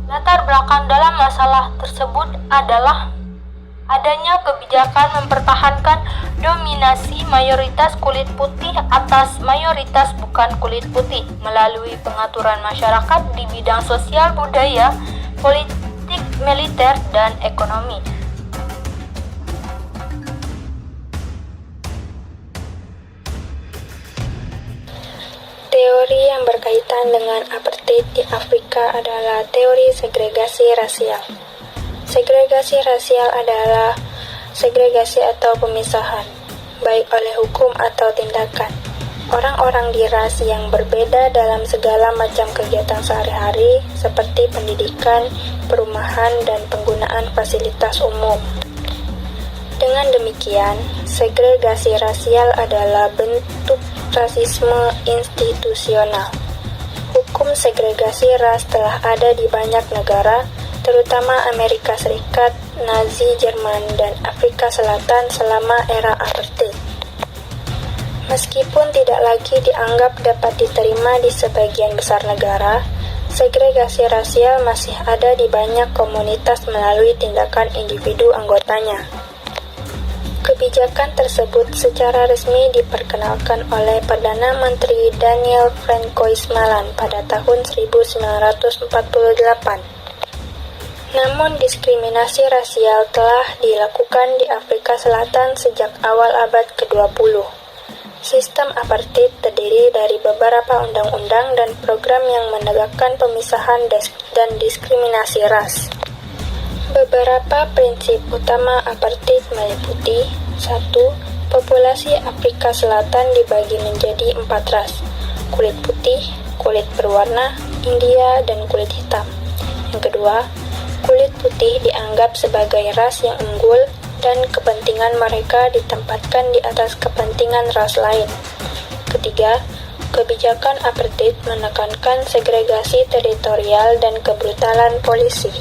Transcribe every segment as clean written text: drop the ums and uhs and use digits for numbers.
Latar belakang dalam masalah tersebut adalah adanya kebijakan mempertahankan dominasi mayoritas kulit putih atas mayoritas bukan kulit putih melalui pengaturan masyarakat di bidang sosial, budaya, politik, militer, dan ekonomi. Teori yang berkaitan dengan apartheid di Afrika adalah teori segregasi rasial. Segregasi rasial adalah segregasi atau pemisahan, baik oleh hukum atau tindakan, orang-orang di ras yang berbeda dalam segala macam kegiatan sehari-hari seperti pendidikan, perumahan, dan penggunaan fasilitas umum. Dengan demikian, segregasi rasial adalah bentuk rasisme institusional. Hukum segregasi ras telah ada di banyak negara, terutama Amerika Serikat, Nazi Jerman, dan Afrika Selatan selama era apartheid. Meskipun tidak lagi dianggap dapat diterima di sebagian besar negara, segregasi rasial masih ada di banyak komunitas melalui tindakan individu anggotanya. Kebijakan tersebut secara resmi diperkenalkan oleh Perdana Menteri Daniel Francois Malan pada tahun 1948. Namun diskriminasi rasial telah dilakukan di Afrika Selatan sejak awal abad ke-20. Sistem apartheid terdiri dari beberapa undang-undang dan program yang menegakkan pemisahan dan diskriminasi ras. Beberapa prinsip utama apartheid meliputi: 1. Populasi Afrika Selatan dibagi menjadi 4 ras: kulit putih, kulit berwarna, India, dan kulit hitam. Yang kedua, kulit putih dianggap sebagai ras yang unggul dan kepentingan mereka ditempatkan di atas kepentingan ras lain. Ketiga, kebijakan apartheid menekankan segregasi teritorial dan kebrutalan polisi.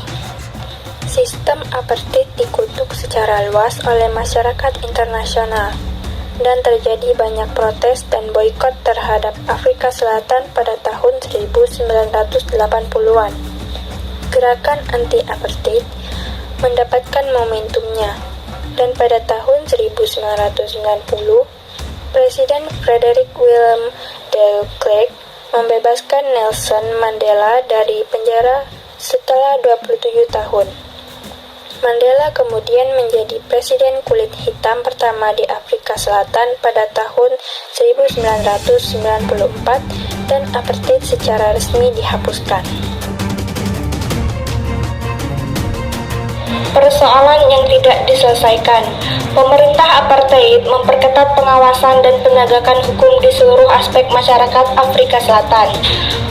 Sistem apartheid dikutuk secara luas oleh masyarakat internasional, dan terjadi banyak protes dan boikot terhadap Afrika Selatan pada tahun 1980-an. Gerakan anti-apartheid mendapatkan momentumnya, dan pada tahun 1990, Presiden Frederick Willem de Klerk membebaskan Nelson Mandela dari penjara setelah 27 tahun. Mandela kemudian menjadi presiden kulit hitam pertama di Afrika Selatan pada tahun 1994 dan apartheid secara resmi dihapuskan. Persoalan yang tidak diselesaikan. Pemerintah apartheid memperketat pengawasan dan penegakan hukum di seluruh aspek masyarakat Afrika Selatan.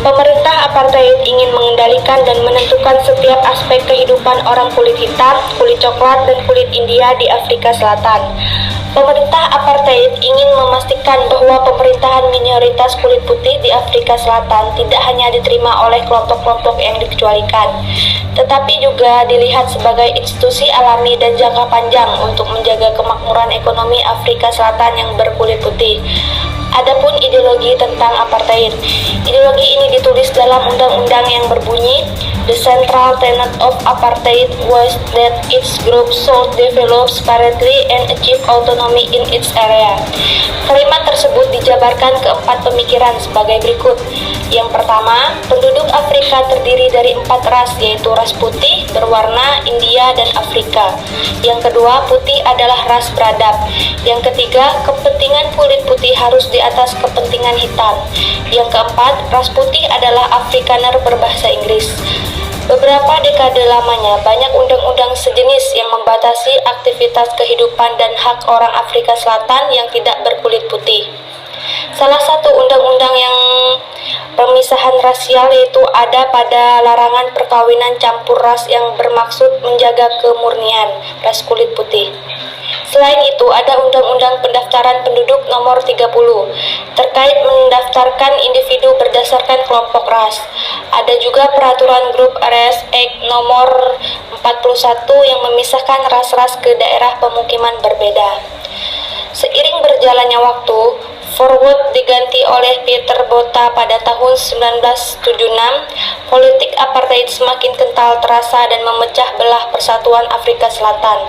Pemerintah apartheid ingin mengendalikan dan menentukan setiap aspek kehidupan orang kulit hitam, kulit coklat, dan kulit India di Afrika Selatan. Pemerintah apartheid ingin memastikan bahwa pemerintahan minoritas kulit putih di Afrika Selatan tidak hanya diterima oleh kelompok-kelompok yang dikecualikan, tetapi juga dilihat sebagai institusi alami dan jangka panjang untuk menjaga kemakmuran ekonomi Afrika Selatan yang berkulit putih. Adapun ideologi tentang apartheid, ideologi ini ditulis dalam undang-undang yang berbunyi, "The central tenet of apartheid was that its group should develop separately and achieve autonomy in its area." Kalimat tersebut dijabarkan ke 4 pemikiran sebagai berikut. Yang pertama, penduduk Afrika terdiri dari 4 ras, yaitu ras putih, berwarna, India, dan Afrika. Yang kedua, putih adalah ras beradab. Yang ketiga, kepentingan kulit putih harus di atas kepentingan hitam. Yang keempat, ras putih adalah Afrikaner berbahasa Inggris. Beberapa dekade lamanya, banyak undang-undang sejenis yang membatasi aktivitas kehidupan dan hak orang Afrika Selatan yang tidak berkulit putih. Salah satu undang-undang yang pemisahan rasial yaitu ada pada larangan perkawinan campur ras yang bermaksud menjaga kemurnian ras kulit putih. Selain itu, ada Undang-Undang Pendaftaran Penduduk Nomor 30 terkait mendaftarkan individu berdasarkan kelompok ras. Ada juga Peraturan Grup Areas Act Nomor 41 yang memisahkan ras-ras ke daerah pemukiman berbeda. Seiring berjalannya waktu, Forward diganti oleh Pieter Botha pada tahun 1976, politik apartheid semakin kental terasa dan memecah belah persatuan Afrika Selatan.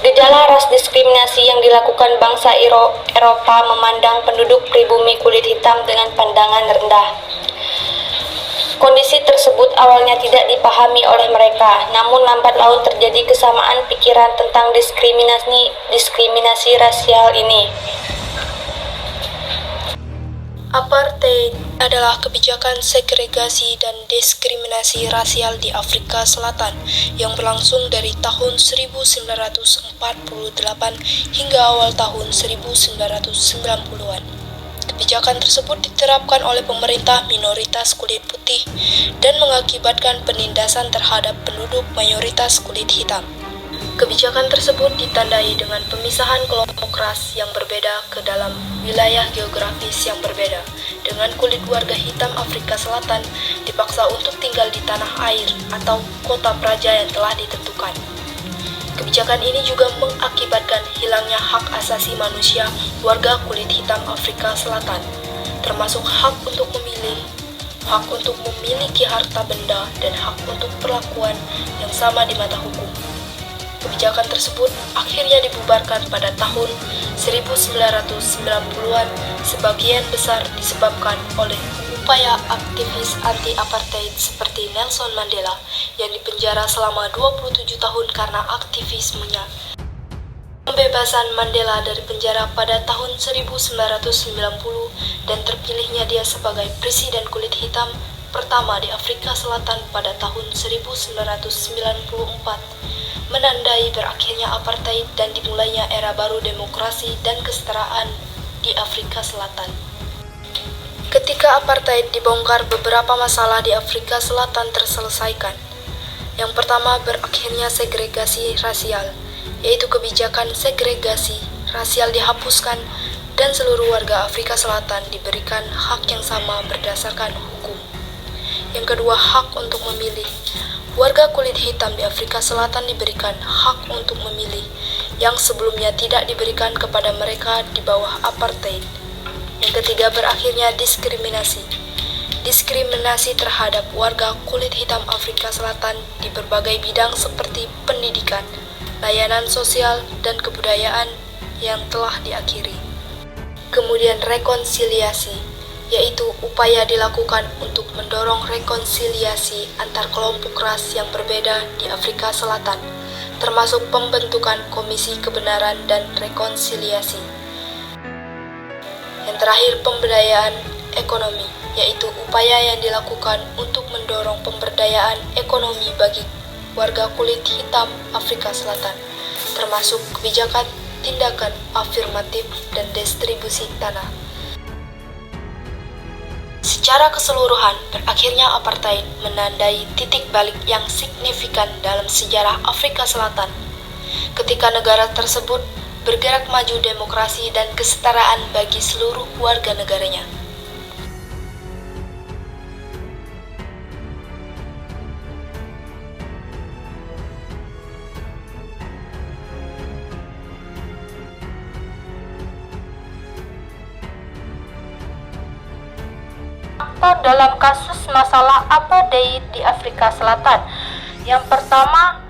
Gejala ras diskriminasi yang dilakukan bangsa Eropa memandang penduduk pribumi kulit hitam dengan pandangan rendah. Kondisi tersebut awalnya tidak dipahami oleh mereka, namun lambat laun terjadi kesamaan pikiran tentang diskriminasi rasial ini. Apartheid adalah kebijakan segregasi dan diskriminasi rasial di Afrika Selatan yang berlangsung dari tahun 1948 hingga awal tahun 1990-an. Kebijakan tersebut diterapkan oleh pemerintah minoritas kulit putih dan mengakibatkan penindasan terhadap penduduk mayoritas kulit hitam. Kebijakan tersebut ditandai dengan pemisahan kelompok ras yang berbeda ke dalam wilayah geografis yang berbeda, dengan kulit warga hitam Afrika Selatan dipaksa untuk tinggal di tanah air atau kota praja yang telah ditentukan. Kebijakan ini juga mengakibatkan hilangnya hak asasi manusia warga kulit hitam Afrika Selatan, termasuk hak untuk memilih, hak untuk memiliki harta benda, dan hak untuk perlakuan yang sama di mata hukum. Kebijakan tersebut akhirnya dibubarkan pada tahun 1990-an, sebagian besar disebabkan oleh upaya aktivis anti-apartheid seperti Nelson Mandela yang dipenjara selama 27 tahun karena aktivismenya. Pembebasan Mandela dari penjara pada tahun 1990 dan terpilihnya dia sebagai presiden kulit hitam pertama di Afrika Selatan pada tahun 1994 menandai berakhirnya apartheid dan dimulainya era baru demokrasi dan kesetaraan di Afrika Selatan. Ketika apartheid dibongkar, beberapa masalah di Afrika Selatan terselesaikan. Yang pertama, berakhirnya segregasi rasial, yaitu kebijakan segregasi rasial dihapuskan dan seluruh warga Afrika Selatan diberikan hak yang sama berdasarkan hukum. Yang kedua, hak untuk memilih. Warga kulit hitam di Afrika Selatan diberikan hak untuk memilih, yang sebelumnya tidak diberikan kepada mereka di bawah apartheid. Yang ketiga, berakhirnya diskriminasi. Diskriminasi terhadap warga kulit hitam Afrika Selatan di berbagai bidang seperti pendidikan, layanan sosial, dan kebudayaan yang telah diakhiri. Kemudian rekonsiliasi, yaitu upaya dilakukan untuk mendorong rekonsiliasi antar kelompok ras yang berbeda di Afrika Selatan, termasuk pembentukan Komisi Kebenaran dan Rekonsiliasi. Yang terakhir, pemberdayaan ekonomi, yaitu upaya yang dilakukan untuk mendorong pemberdayaan ekonomi bagi warga kulit hitam Afrika Selatan, termasuk kebijakan tindakan afirmatif dan distribusi tanah. Secara keseluruhan, berakhirnya apartheid menandai titik balik yang signifikan dalam sejarah Afrika Selatan, ketika negara tersebut bergerak maju demokrasi dan kesetaraan bagi seluruh warga negaranya. Dalam kasus masalah apartheid di Afrika Selatan. Yang pertama,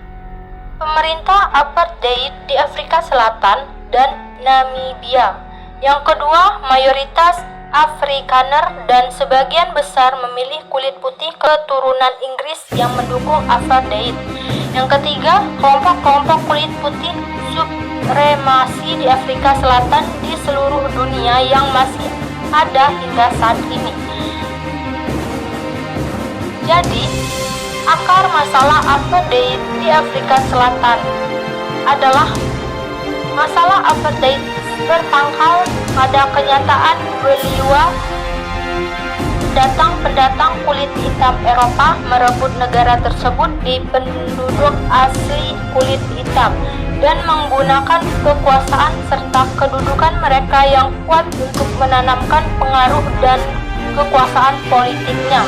pemerintah apartheid di Afrika Selatan dan Namibia. Yang kedua, mayoritas Afrikaner dan sebagian besar memilih kulit putih keturunan Inggris yang mendukung apartheid. Yang ketiga, kelompok-kelompok kulit putih supremasi di Afrika Selatan di seluruh dunia yang masih ada hingga saat ini. Jadi, akar masalah apartheid di Afrika Selatan adalah masalah apartheid berpangkal Pada kenyataan, beliau pendatang kulit hitam Eropa merebut negara tersebut di penduduk asli kulit hitam dan menggunakan kekuasaan serta kedudukan mereka yang kuat untuk menanamkan pengaruh dan kekuasaan politiknya.